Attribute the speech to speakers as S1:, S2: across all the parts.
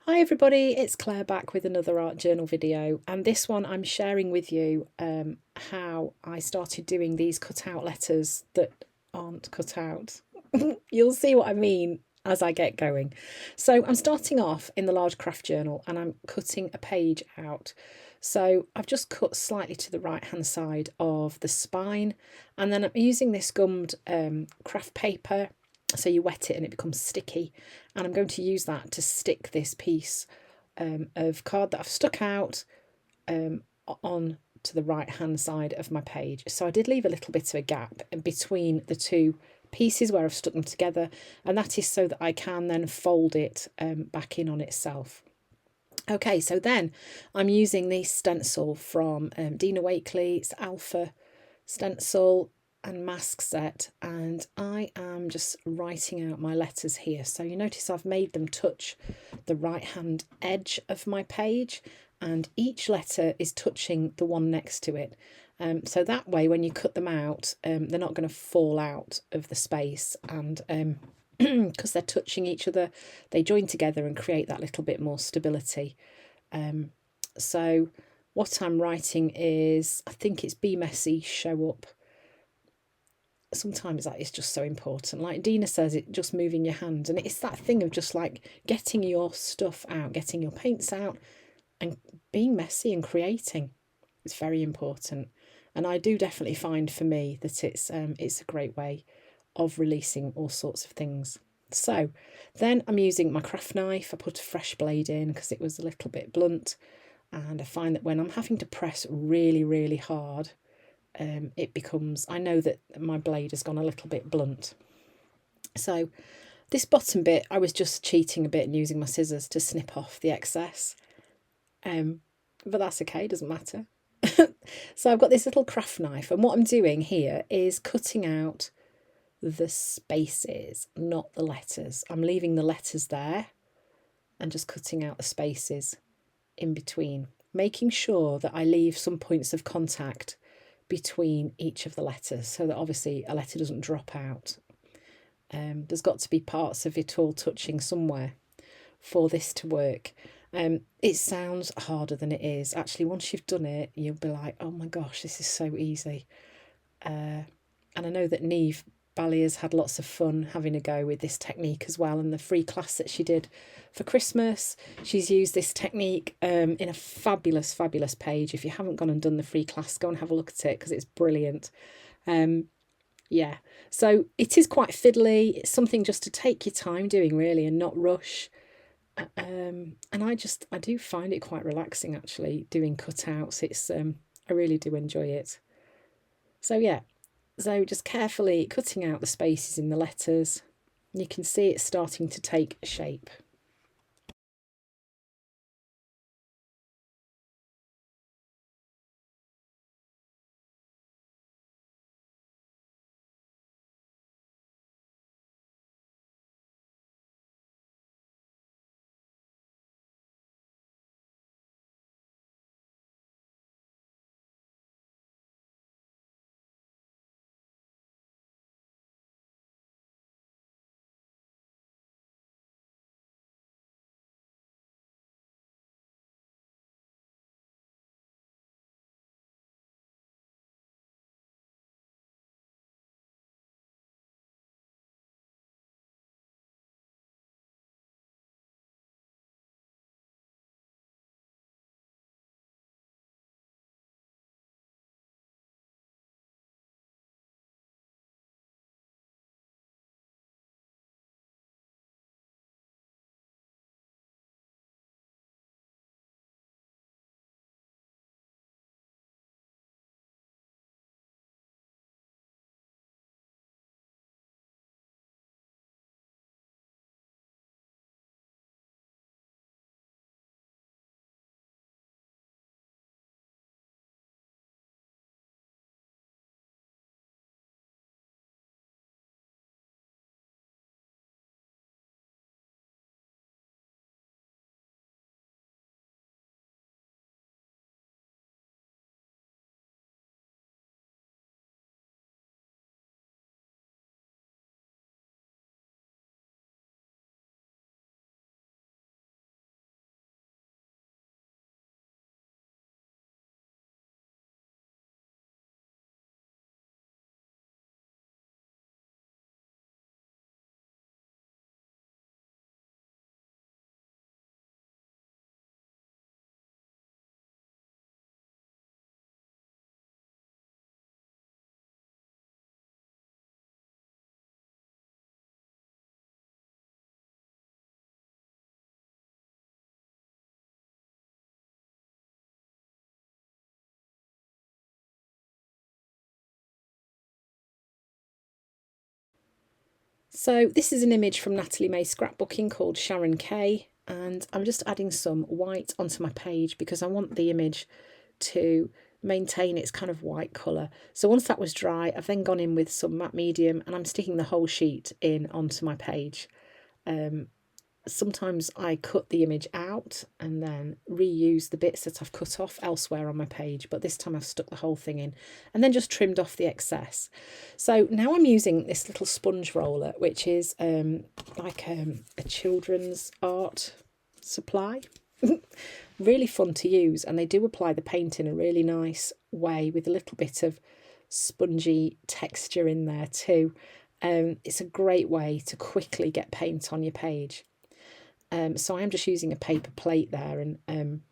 S1: Hi everybody, it's Claire back with another art journal video, and this one I'm sharing with you how I started doing these cut out letters that aren't cut out. You'll see what I mean as I get going. So I'm starting off in the large craft journal and I'm cutting a page out. So I've just cut slightly to the right hand side of the spine, and then I'm using this gummed craft paper, so you wet it and it becomes sticky, and I'm going to use that to stick this piece of card that I've stuck out on to the right hand side of my page. So I did leave a little bit of a gap between the two pieces where I've stuck them together, and that is so that I can then fold it back in on itself. Okay, so then I'm using this stencil from Dina Wakley. It's Alpha stencil and mask set, and I am just writing out my letters here. So you notice I've made them touch the right hand edge of my page, and each letter is touching the one next to it. So that way when you cut them out, they're not going to fall out of the space, and because they're touching each other, they join together and create that little bit more stability. So what I'm writing is, I think it's Be Messy, Show Up. Sometimes that is just so important. Like Dina says, it just moving your hands, and it's that thing of just like getting your stuff out, getting your paints out, and being messy and creating. It's very important, and I do definitely find for me that it's a great way of releasing all sorts of things. So then I'm using my craft knife. I put a fresh blade in because it was a little bit blunt, and I find that when I'm having to press really, really hard, it becomes, I know that my blade has gone a little bit blunt. So this bottom bit, I was just cheating a bit and using my scissors to snip off the excess. But that's okay, doesn't matter. So I've got this little craft knife, and what I'm doing here is cutting out the spaces, not the letters. I'm leaving the letters there and just cutting out the spaces in between, making sure that I leave some points of contact between each of the letters so that obviously a letter doesn't drop out. There's got to be parts of it all touching somewhere for this to work. It sounds harder than it is. Actually, once you've done it, you'll be like, oh my gosh, this is so easy. And I know that Neve Ballier's had lots of fun having a go with this technique as well. And the free class that she did for Christmas, she's used this technique in a fabulous, fabulous page. If you haven't gone and done the free class, go and have a look at it because it's brilliant. Yeah, so it is quite fiddly. It's something just to take your time doing, really, and not rush. And I do find it quite relaxing actually doing cutouts. It's I really do enjoy it. So yeah, so just carefully cutting out the spaces in the letters. You can see it's starting to take shape. So this is an image from Natalie May's scrapbooking called Sharon Kay, and I'm just adding some white onto my page because I want the image to maintain its kind of white colour. So once that was dry, I've then gone in with some matte medium and I'm sticking the whole sheet in onto my page. Sometimes I cut the image out and then reuse the bits that I've cut off elsewhere on my page, but this time I've stuck the whole thing in and then just trimmed off the excess. So now I'm using this little sponge roller, which is like a children's art supply. Really fun to use, and they do apply the paint in a really nice way with a little bit of spongy texture in there too. It's a great way to quickly get paint on your page. So I'm just using a paper plate there and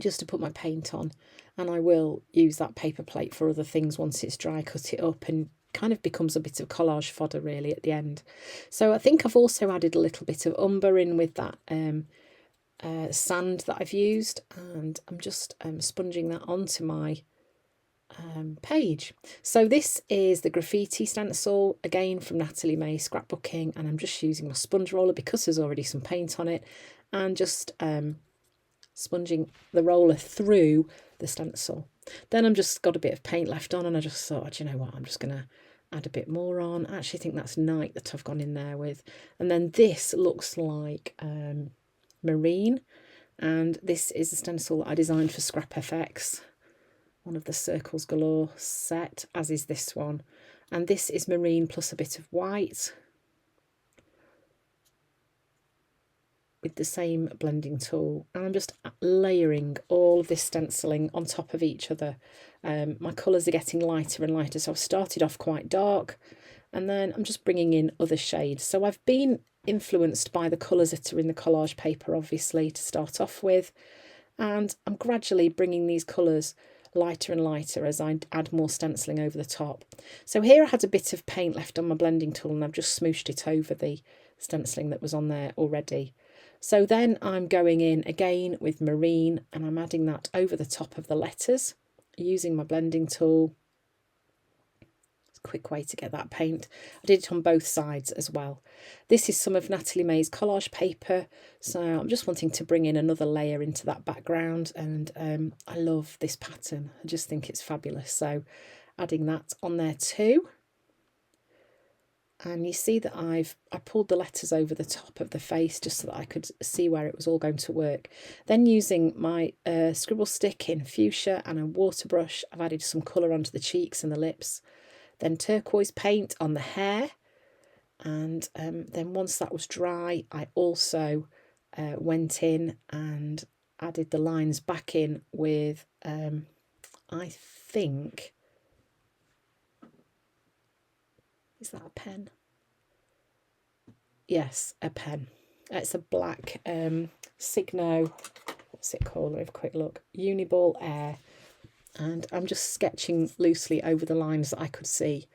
S1: just to put my paint on, and I will use that paper plate for other things once it's dry, cut it up, and kind of becomes a bit of collage fodder really at the end. So I think I've also added a little bit of umber in with that sand that I've used, and I'm just sponging that onto my page. So this is the graffiti stencil, again from Natalie May scrapbooking, and I'm just using my sponge roller because there's already some paint on it, and just sponging the roller through the stencil. Then I'm just got a bit of paint left on, and I just thought, you know what, I'm just gonna add a bit more on. I actually think that's night that I've gone in there with. And then this looks like marine, and this is a stencil that I designed for Scrap FX, one of the Circles Galore set, as is this one. And this is marine plus a bit of white with the same blending tool. And I'm just layering all of this stenciling on top of each other. My colours are getting lighter and lighter, so I've started off quite dark, and then I'm just bringing in other shades. So I've been influenced by the colours that are in the collage paper, obviously, to start off with, and I'm gradually bringing these colours lighter and lighter as I add more stenciling over the top. So here I had a bit of paint left on my blending tool, and I've just smooshed it over the stenciling that was on there already. So then I'm going in again with marine, and I'm adding that over the top of the letters using my blending tool. It's a quick way to get that paint. I did it on both sides as well. This is some of Natalie May's collage paper, so I'm just wanting to bring in another layer into that background, and I love this pattern. I just think it's fabulous, so adding that on there too. And you see that I pulled the letters over the top of the face just so that I could see where it was all going to work. Then using my scribble stick in fuchsia and a water brush, I've added some colour onto the cheeks and the lips. Then turquoise paint on the hair. And then once that was dry, I also went in and added the lines back in with, I think, is that a pen? Yes, a pen. It's a black Signo, what's it called? Let me have a quick look. Uniball Air. And I'm just sketching loosely over the lines that I could see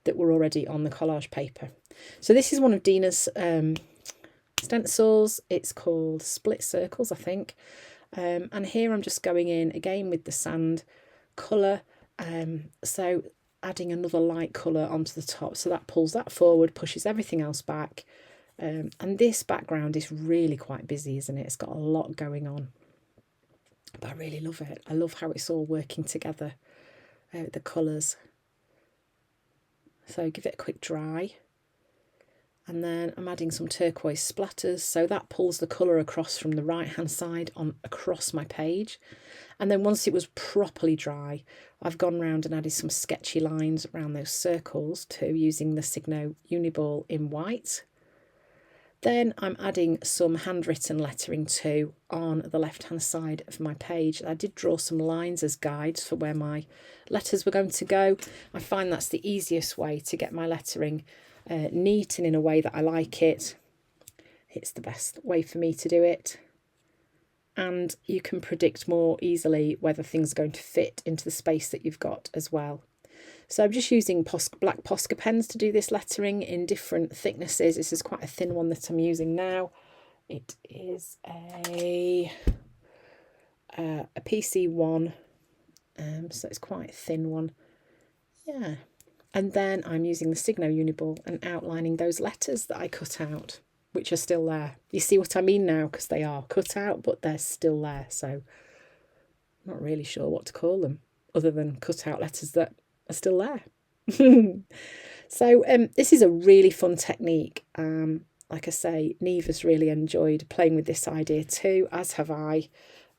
S1: that were already on the collage paper. So this is one of Dina's stencils. It's called Split Circles, I think. And here I'm just going in again with the sand colour. So adding another light colour onto the top. So that pulls that forward, pushes everything else back. And this background is really quite busy, isn't it? It's got a lot going on. But I really love it. I love how it's all working together, the colours. So give it a quick dry. And then I'm adding some turquoise splatters, so that pulls the colour across from the right hand side on across my page. And then once it was properly dry, I've gone round and added some sketchy lines around those circles too, using the Signo Uniball in white. Then I'm adding some handwritten lettering too on the left hand side of my page. I did draw some lines as guides for where my letters were going to go. I find that's the easiest way to get my lettering neat and in a way that I like it. It's the best way for me to do it. And you can predict more easily whether things are going to fit into the space that you've got as well. So I'm just using black Posca pens to do this lettering in different thicknesses. This is quite a thin one that I'm using now. It is a PC1, so it's quite a thin one. Yeah, And then I'm using the Signo Uniball and outlining those letters that I cut out, which are still there. You see what I mean now, because they are cut out, but they're still there. So I'm not really sure what to call them other than cut out letters that are still there. So this is a really fun technique. Like I say, Neve has really enjoyed playing with this idea too, as have I.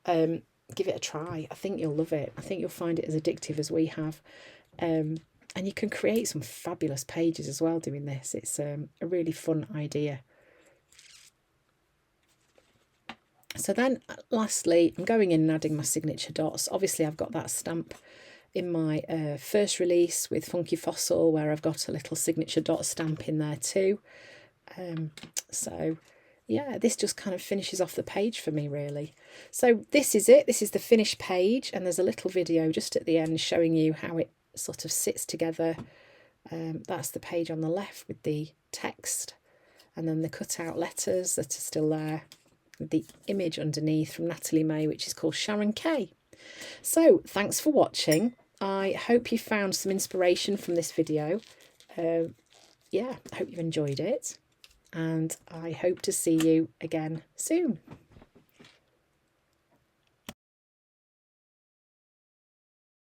S1: Give it a try. I think you'll love it. I think you'll find it as addictive as we have. And you can create some fabulous pages as well doing this. It's a really fun idea. So then lastly, I'm going in and adding my signature dots. Obviously I've got that stamp in my first release with Funky Fossil, where I've got a little signature dot stamp in there too. So yeah, this just kind of finishes off the page for me, really. So this is it. This is the finished page, and there's a little video just at the end showing you how it sort of sits together. That's the page on the left with the text, and then the cut out letters that are still there, with the image underneath from Natalie May, which is called Sharon Kay. So thanks for watching. I hope you found some inspiration from this video. Yeah, I hope you enjoyed it, and I hope to see you again soon.